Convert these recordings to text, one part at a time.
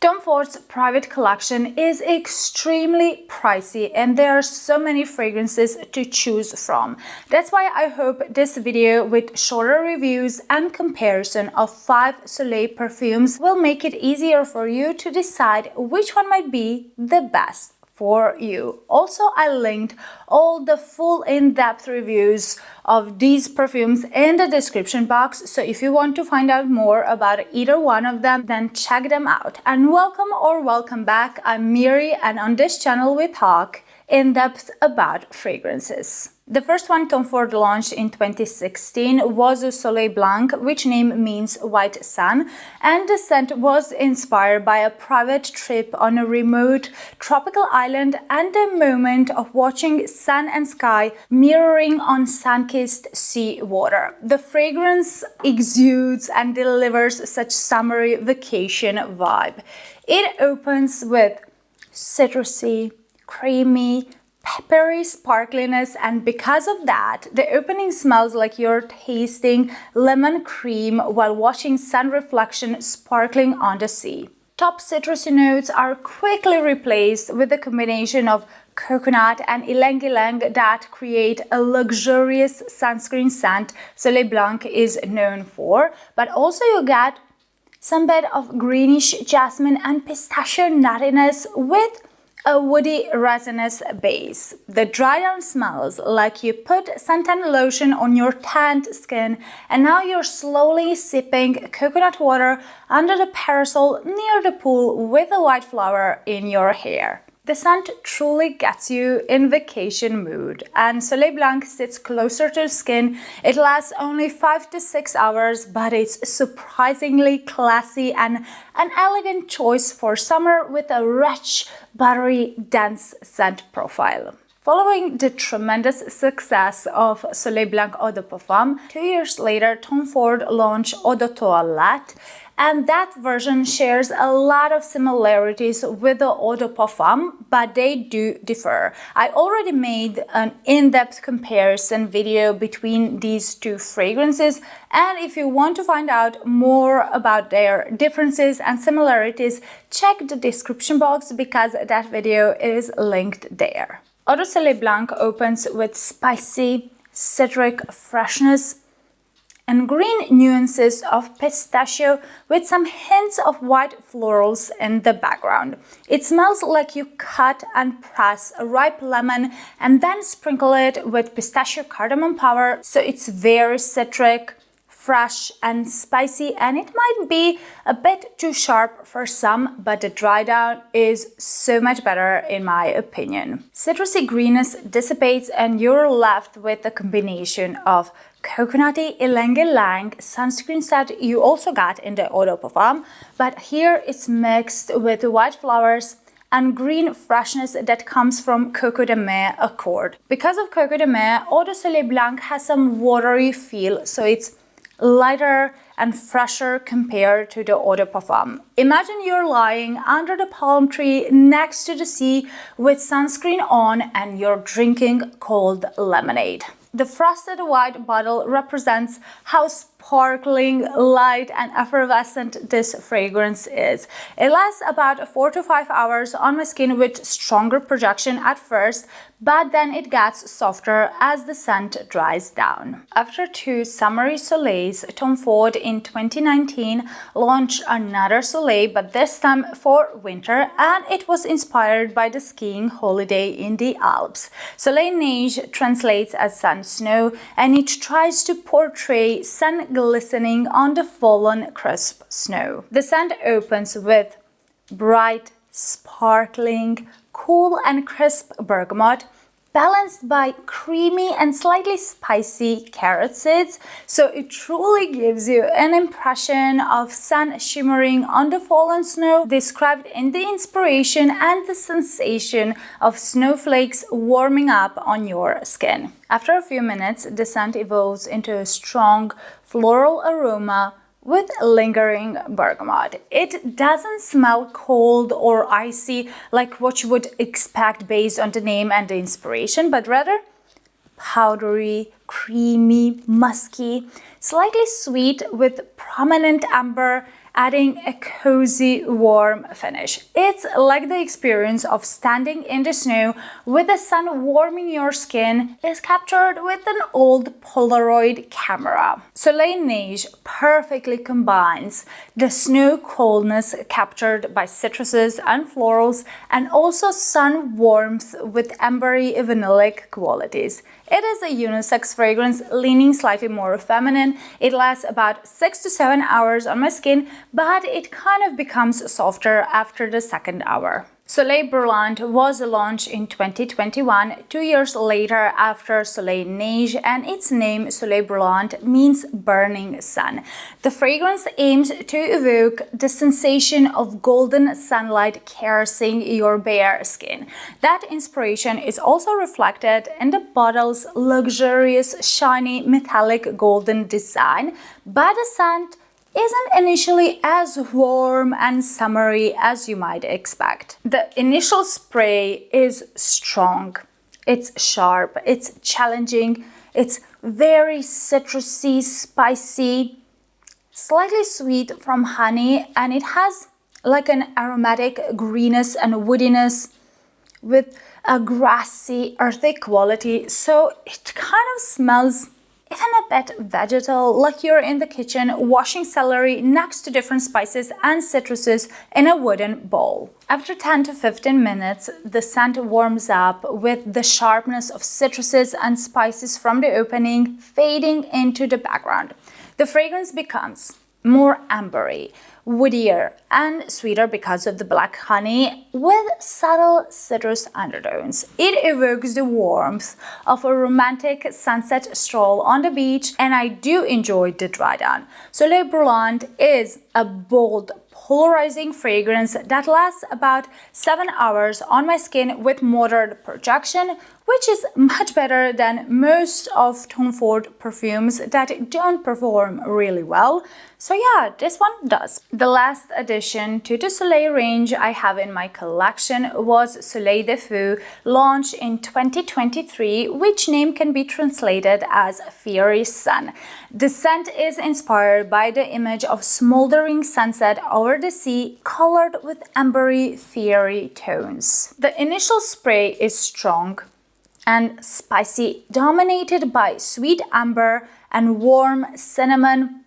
Tom Ford's private collection is extremely pricey and there are so many fragrances to choose from. That's why I hope this video with shorter reviews and comparison of 5 Soleil perfumes will make it easier for you to decide which one might be the best for you. Also, I linked all the full in-depth reviews of these perfumes in the description box, so if you want to find out more about either one of them, then check them out. And welcome back. I'm Miri, and on this channel we talk in depth about fragrances. The first one Tom Ford launched in 2016 was a Soleil Blanc, which name means white sun, and the scent was inspired by a private trip on a remote tropical island and the moment of watching sun and sky mirroring on sun-kissed sea water. The fragrance exudes and delivers such summery vacation vibe. It opens with citrusy, creamy, peppery sparkliness, and because of that, the opening smells like you're tasting lemon cream while watching sun reflection sparkling on the sea. Top citrusy notes are quickly replaced with a combination of coconut and ylang-ylang that create a luxurious sunscreen scent Soleil Blanc is known for, but also you get some bit of greenish jasmine and pistachio nuttiness with a woody resinous base. The dry down smells like you put suntan lotion on your tanned skin and now you're slowly sipping coconut water under the parasol near the pool with a white flower in your hair. The scent truly gets you in vacation mood, and Soleil Blanc sits closer to the skin. It lasts only 5 to 6 hours, but it's surprisingly classy and an elegant choice for summer with a rich, buttery, dense scent profile. Following the tremendous success of Soleil Blanc Eau de Parfum, 2 years later, Tom Ford launched Eau de Toilette, and that version shares a lot of similarities with the Eau de Parfum, but they do differ. I already made an in-depth comparison video between these two fragrances, and if you want to find out more about their differences and similarities, check the description box because that video is linked there. Eau de Soleil Blanc opens with spicy, citric freshness and green nuances of pistachio with some hints of white florals in the background. It smells like you cut and press a ripe lemon and then sprinkle it with pistachio cardamom powder, so it's very citric, fresh and spicy, and it might be a bit too sharp for some, but the dry down is so much better in my opinion. Citrusy greenness dissipates and you're left with a combination of coconutty ylang-ylang sunscreen scent you also got in the Eau de Parfum, but here it's mixed with white flowers and green freshness that comes from Coco de Mer Accord. Because of Coco de Mer, Eau de Soleil Blanc has some watery feel, so it's lighter and fresher compared to the Eau de Parfum. Imagine you're lying under the palm tree next to the sea with sunscreen on and you're drinking cold lemonade. The frosted white bottle represents how sparkling, light and effervescent this fragrance is. It lasts about 4 to 5 hours on my skin with stronger projection at first, but then it gets softer as the scent dries down. After 2 summery Soleils, Tom Ford in 2019 launched another Soleil, but this time for winter, and it was inspired by the skiing holiday in the Alps. Soleil Neige translates as sun snow, and it tries to portray sun glistening on the fallen crisp snow. The scent opens with bright, sparkling, cool and crisp bergamot, balanced by creamy and slightly spicy carrot seeds, so it truly gives you an impression of sun shimmering on the fallen snow, described in the inspiration and the sensation of snowflakes warming up on your skin. After a few minutes, the scent evolves into a strong floral aroma with lingering bergamot. It doesn't smell cold or icy like what you would expect based on the name and the inspiration, but rather powdery, creamy, musky, slightly sweet with prominent amber adding a cozy, warm finish. It's like the experience of standing in the snow with the sun warming your skin is captured with an old Polaroid camera. Soleil Neige perfectly combines the snow coldness captured by citruses and florals and also sun warmth with ambery vanillic qualities. It is a unisex fragrance leaning slightly more feminine. It lasts about 6 to 7 hours on my skin, but it kind of becomes softer after the second hour. Soleil Brûlant was launched in 2021, 2 years later after Soleil Neige, and its name Soleil Brûlant means burning sun. The fragrance aims to evoke the sensation of golden sunlight caressing your bare skin. That inspiration is also reflected in the bottle's luxurious, shiny, metallic golden design, but the scent isn't initially as warm and summery as you might expect. The initial spray is strong, it's sharp, it's challenging, it's very citrusy, spicy, slightly sweet from honey, and it has like an aromatic greeness and woodiness with a grassy, earthy quality, so it kind of smells even a bit vegetal, like you're in the kitchen washing celery next to different spices and citruses in a wooden bowl. After 10 to 15 minutes, the scent warms up with the sharpness of citruses and spices from the opening fading into the background. The fragrance becomes more ambery, woodier, and sweeter because of the black honey with subtle citrus undertones. It evokes the warmth of a romantic sunset stroll on the beach, and I do enjoy the dry down. Soleil Brûlant is a bold, polarizing fragrance that lasts about 7 hours on my skin with moderate projection, which is much better than most of Tom Ford perfumes that don't perform really well. So yeah, this one does. The last addition to the Soleil range I have in my collection was Soleil de Feu, launched in 2023, which name can be translated as Fiery Sun. The scent is inspired by the image of smoldering sunset over the sea, colored with ambery, fiery tones. The initial spray is strong and spicy, dominated by sweet amber and warm cinnamon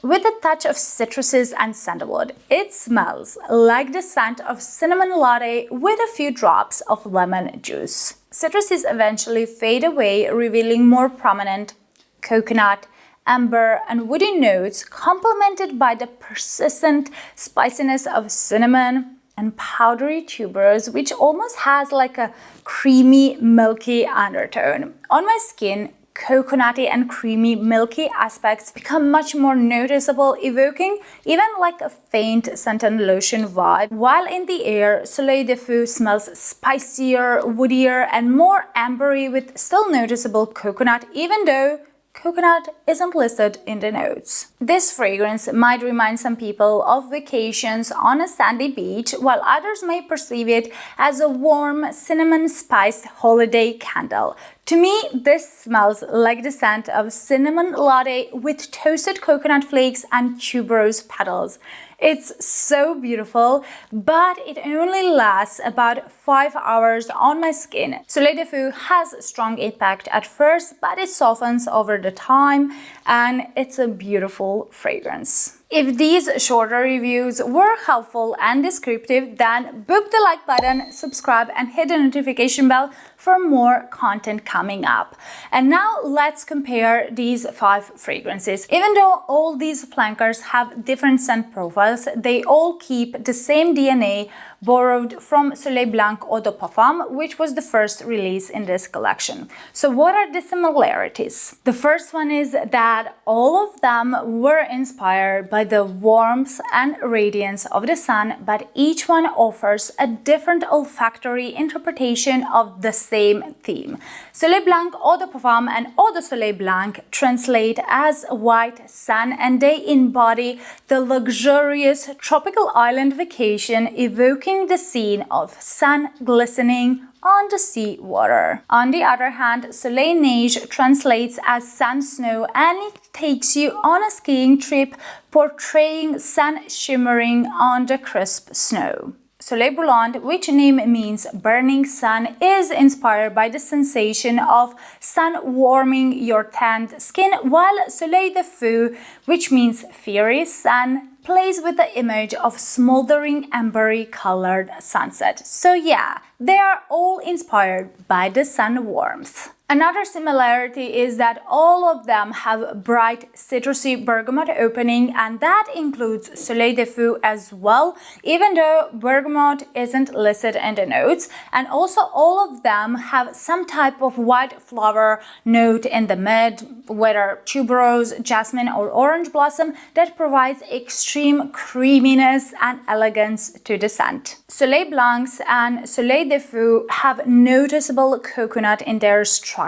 with a touch of citruses and sandalwood. It smells like the scent of cinnamon latte with a few drops of lemon juice. Citruses eventually fade away, revealing more prominent coconut, amber, and woody notes, complemented by the persistent spiciness of cinnamon and powdery tuberose, which almost has like a creamy, milky undertone. On my skin, coconutty and creamy, milky aspects become much more noticeable, evoking even like a faint scent and lotion vibe. While in the air, Soleil de Feu smells spicier, woodier, and more ambery with still noticeable coconut, even though coconut isn't listed in the notes. This fragrance might remind some people of vacations on a sandy beach, while others may perceive it as a warm, cinnamon-spiced holiday candle. To me, this smells like the scent of cinnamon latte with toasted coconut flakes and tuberose petals. It's so beautiful, but it only lasts about 5 hours on my skin. Soleil de Feu has a strong impact at first, but it softens over the time, and it's a beautiful fragrance. If these shorter reviews were helpful and descriptive, then boop the like button, subscribe, and hit the notification bell for more content coming up. And now let's compare these 5 fragrances. Even though all these flankers have different scent profiles, they all keep the same DNA borrowed from Soleil Blanc Eau de Parfum, which was the first release in this collection. So what are the similarities? The first one is that all of them were inspired by the warmth and radiance of the sun, but each one offers a different olfactory interpretation of the same theme. Soleil Blanc Eau de Parfum and Eau de Soleil Blanc translate as white sun, and they embody the luxurious tropical island vacation, evoking the scene of sun glistening on the sea water. On the other hand, Soleil Neige translates as sun snow, and it takes you on a skiing trip portraying sun shimmering on the crisp snow. Soleil Brûlant, which name means burning sun, is inspired by the sensation of sun warming your tanned skin, while Soleil de Feu, which means fiery sun, plays with the image of smoldering ambery colored sunset. So yeah, they are all inspired by the sun warmth. Another similarity is that all of them have bright citrusy bergamot opening, and that includes Soleil de Feu as well, even though bergamot isn't listed in the notes. And also all of them have some type of white flower note in the mid, whether tuberose, jasmine or orange blossom, that provides extreme creaminess and elegance to the scent. Soleil Blancs and Soleil de Feu have noticeable coconut in their structure,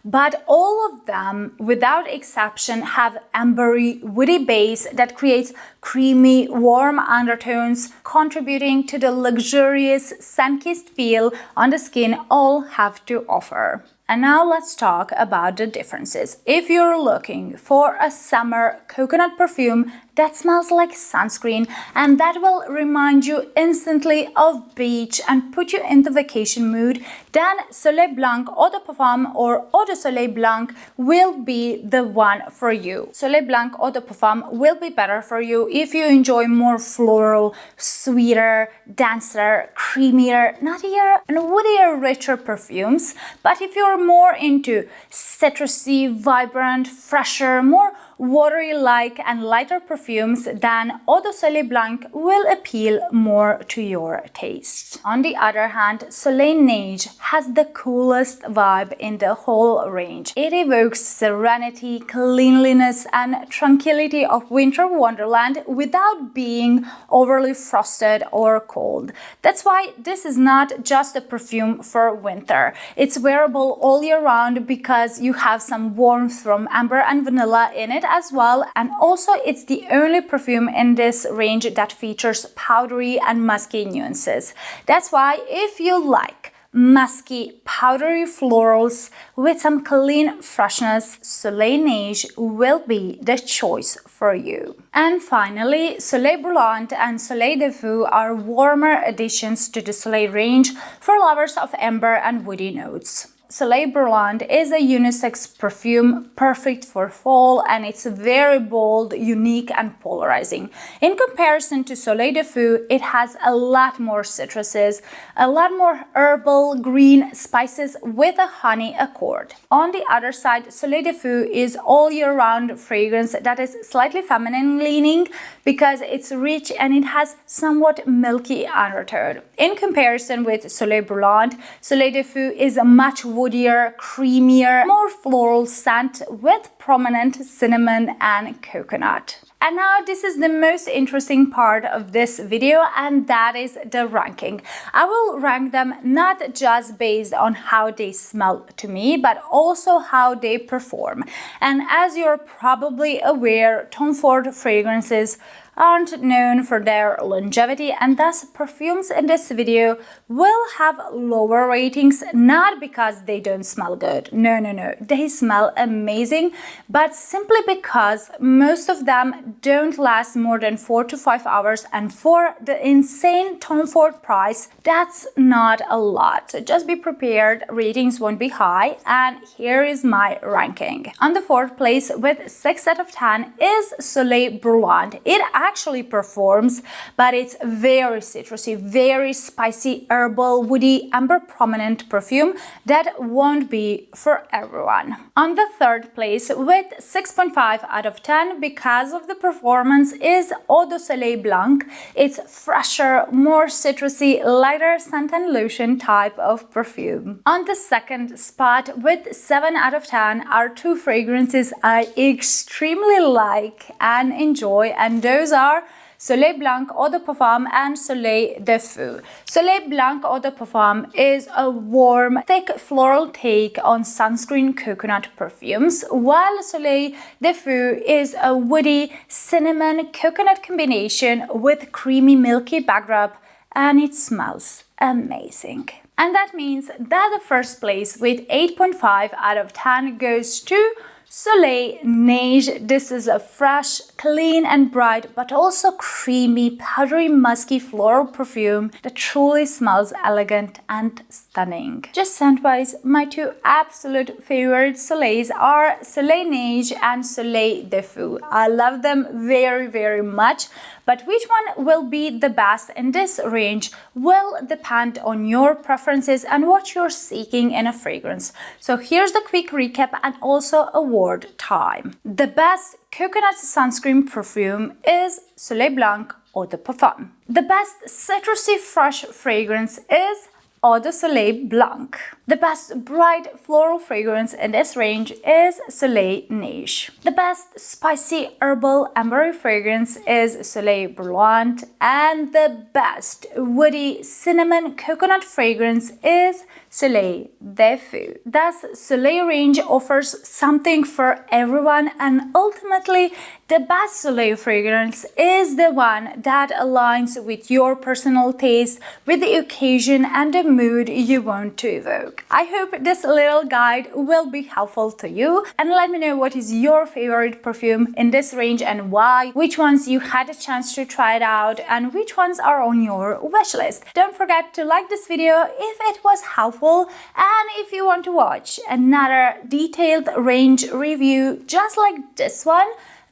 but all of them, without exception, have ambery, woody base that creates creamy, warm undertones, contributing to the luxurious, sun-kissed feel on the skin all have to offer. And now let's talk about the differences. If you're looking for a summer coconut perfume that smells like sunscreen and that will remind you instantly of beach and put you in the vacation mood, then Soleil Blanc Eau de Parfum or Eau de Soleil Blanc will be the one for you. Soleil Blanc Eau de Parfum will be better for you if you enjoy more floral, sweeter, denser, creamier, nuttier and woodier, richer perfumes. But if you're more into citrusy, vibrant, fresher, more watery-like and lighter perfumes, then Eau de Soleil Blanc will appeal more to your taste. On the other hand, Soleil Neige has the coolest vibe in the whole range. It evokes serenity, cleanliness and tranquility of winter wonderland without being overly frosted or cold. That's why this is not just a perfume for winter. It's wearable all year round because you have some warmth from amber and vanilla in it as well, and also it's the only perfume in this range that features powdery and musky nuances. That's why if you like musky, powdery florals with some clean freshness, Soleil Neige will be the choice for you. And finally, Soleil Brûlant and Soleil de Feu are warmer additions to the Soleil range for lovers of amber and woody notes. Soleil Brûlant is a unisex perfume perfect for fall, and it's very bold, unique and polarizing. In comparison to Soleil de Feu, it has a lot more citruses, a lot more herbal green spices with a honey accord. On the other side, Soleil de Feu is all year round fragrance that is slightly feminine leaning because it's rich and it has somewhat milky undertone. In comparison with Soleil Brûlant, Soleil de Feu is a much woodier, creamier, more floral scent with prominent cinnamon and coconut. And now this is the most interesting part of this video, and that is the ranking. I will rank them not just based on how they smell to me, but also how they perform. And as you're probably aware, Tom Ford fragrances aren't known for their longevity, and thus perfumes in this video will have lower ratings, not because they don't smell good. No, they smell amazing, but simply because most of them don't last more than 4 to 5 hours, and for the insane Tom Ford price, that's not a lot. So just be prepared, ratings won't be high, and here is my ranking. On the 4th place with 6 out of 10 is Soleil Brûlant. It actually performs, but it's very citrusy, very spicy, herbal, woody, amber prominent perfume that won't be for everyone. On the 3rd place with 6.5 out of 10 because of the performance is Eau de Soleil Blanc. It's fresher, more citrusy, lighter scent and lotion type of perfume. On the 2nd spot with 7 out of 10 are 2 fragrances I extremely like and enjoy, and those are Soleil Blanc Eau de Parfum and Soleil de Feu. Soleil Blanc Eau de Parfum is a warm, thick floral take on sunscreen coconut perfumes, while Soleil de Feu is a woody cinnamon coconut combination with creamy milky backdrop and it smells amazing. And that means that the first place with 8.5 out of 10 goes to Soleil Neige. This is a fresh, clean and bright, but also creamy, powdery, musky floral perfume that truly smells elegant and stunning. Just scent-wise, my two absolute favorite Soleils are Soleil Neige and Soleil de Feu. I love them very, very much, but which one will be the best in this range will depend on your preferences and what you're seeking in a fragrance. So here's the quick recap and also a word time. The best coconut sunscreen perfume is Soleil Blanc Eau de Parfum. The best citrusy fresh fragrance is Eau de Soleil Blanc. The best bright floral fragrance in this range is Soleil Neige. The best spicy herbal ambery fragrance is Soleil Brûlant, and the best woody cinnamon coconut fragrance is Soleil de Feu. Thus, Soleil range offers something for everyone, and ultimately, the best Soleil fragrance is the one that aligns with your personal taste, with the occasion and the mood you want to evoke. I hope this little guide will be helpful to you, and let me know what is your favorite perfume in this range and why, which ones you had a chance to try it out, and which ones are on your wish list. Don't forget to like this video if it was helpful, and if you want to watch another detailed range review just like this one,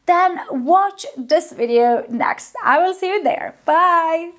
then watch this video next. I will see you there. Bye!